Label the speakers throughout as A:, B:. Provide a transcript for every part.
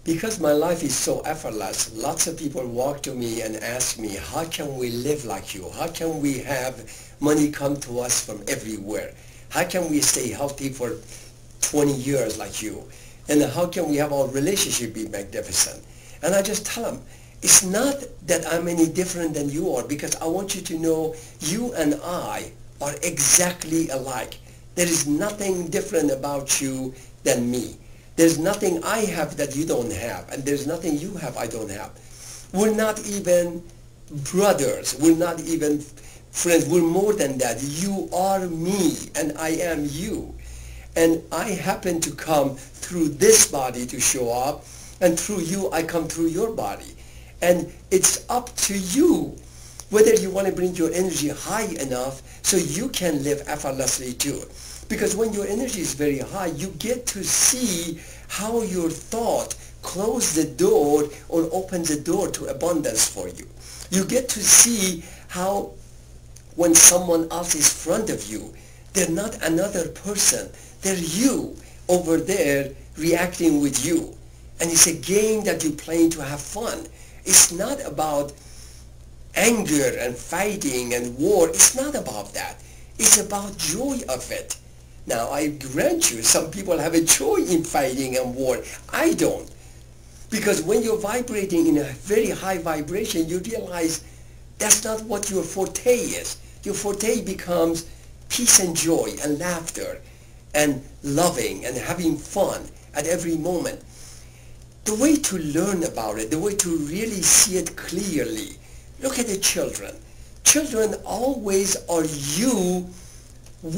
A: Because my life is so effortless, lots of people walk to me and ask me, how can we live like you? How can we have money come to us from everywhere? How can we stay healthy for 20 years like you? And how can we have our relationship be magnificent? And I just tell them, it's not that I'm any different than you are, because I want you to know you and I are exactly alike. There is nothing different about you than me. There's nothing I have that you don't have, and there's nothing you have I don't have. We're not even brothers. We're not even friends. We're more than that. You are me, and I am you. And I happen to come through this body to show up, and through you, I come through your body. And it's up to you whether you want to bring your energy high enough so you can live effortlessly too. Because when your energy is very high, you get to see how your thought closes the door or opens the door to abundance for you. You get to see how when someone else is in front of you, they're not another person. They're you over there reacting with you. And it's a game that you're playing to have fun. It's not about anger and fighting and war. It's not about that. It's about joy of it. Now, I grant you, some people have a joy in fighting and war. I don't. Because when you're vibrating in a very high vibration, you realize that's not what your forte is. Your forte becomes peace and joy and laughter and loving and having fun at every moment. The way to learn about it, the way to really see it clearly, look at the children. Children always are you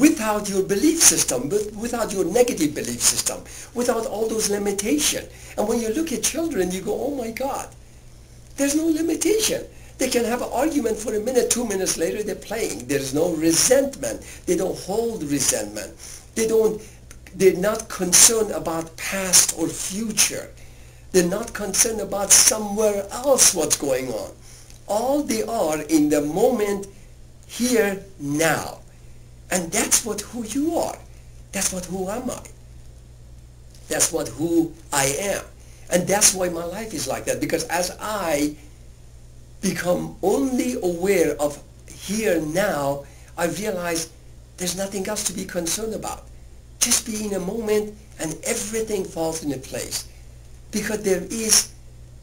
A: without your belief system, without your negative belief system, without all those limitations. And when you look at children, you go, oh my God, there's no limitation. They can have an argument for a minute, 2 minutes later, they're playing. There's no resentment. They don't hold resentment. They're not concerned about past or future. They're not concerned about somewhere else what's going on. All they are in the moment, here, now. And that's what who you are. That's what who am I. That's what who I am. And that's why my life is like that. Because as I become only aware of here now, I realize there's nothing else to be concerned about. Just be in a moment and everything falls into place. Because there is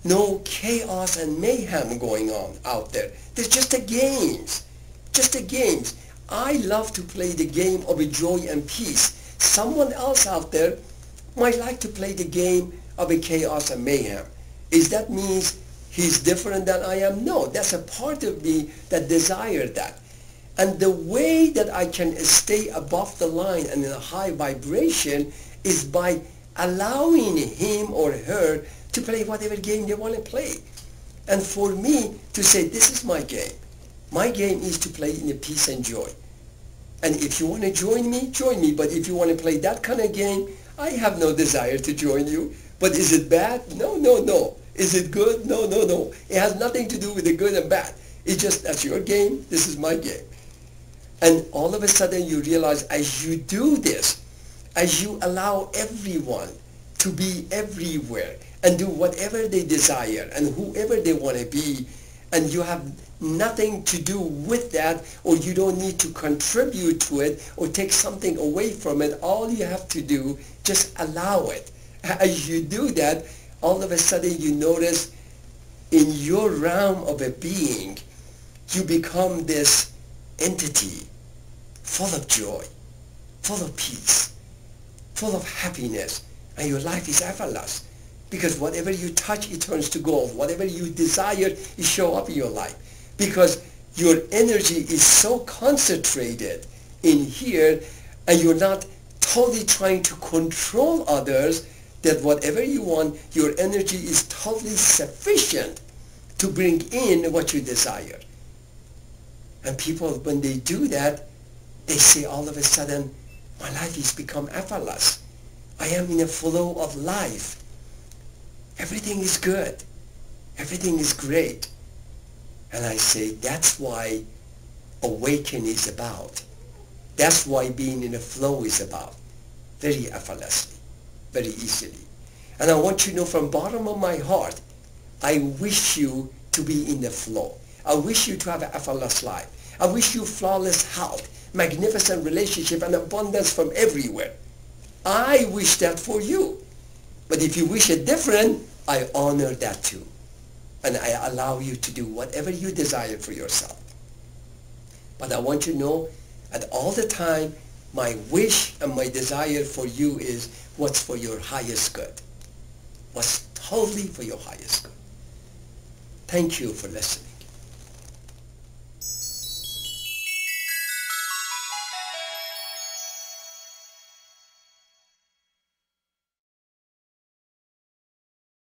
A: no chaos and mayhem going on out there. There's just a games. Just a games. I love to play the game of joy and peace. Someone else out there might like to play the game of a chaos and mayhem. Is that means he's different than I am? No, that's a part of me that desires that. And the way that I can stay above the line and in a high vibration is by allowing him or her to play whatever game they want to play. And for me to say, this is my game. My game is to play in a peace and joy. And if you want to join me, join me. But if you want to play that kind of game, I have no desire to join you. But is it bad? No, no, no. Is it good? No, no, no. It has nothing to do with the good and bad. It's just, that's your game. This is my game. And all of a sudden you realize as you do this, as you allow everyone to be everywhere and do whatever they desire and whoever they want to be, and you have nothing to do with that, or you don't need to contribute to it or take something away from it. All you have to do, just allow it. As you do that, all of a sudden you notice in your realm of a being, you become this entity full of joy, full of peace, full of happiness, and your life is effortless. Because whatever you touch, it turns to gold. Whatever you desire, it shows up in your life. Because your energy is so concentrated in here, and you're not totally trying to control others, that whatever you want, your energy is totally sufficient to bring in what you desire. And people, when they do that, they say all of a sudden, my life has become effortless. I am in a flow of life. Everything is good. Everything is great. And I say, that's why awakening is about. That's why being in a flow is about. Very effortlessly, very easily. And I want you to know from bottom of my heart, I wish you to be in the flow. I wish you to have an effortless life. I wish you flawless health, magnificent relationship, and abundance from everywhere. I wish that for you. But if you wish it different, I honor that too. And I allow you to do whatever you desire for yourself. But I want you to know at all the time, my wish and my desire for you is what's for your highest good. What's totally for your highest good. Thank you for listening.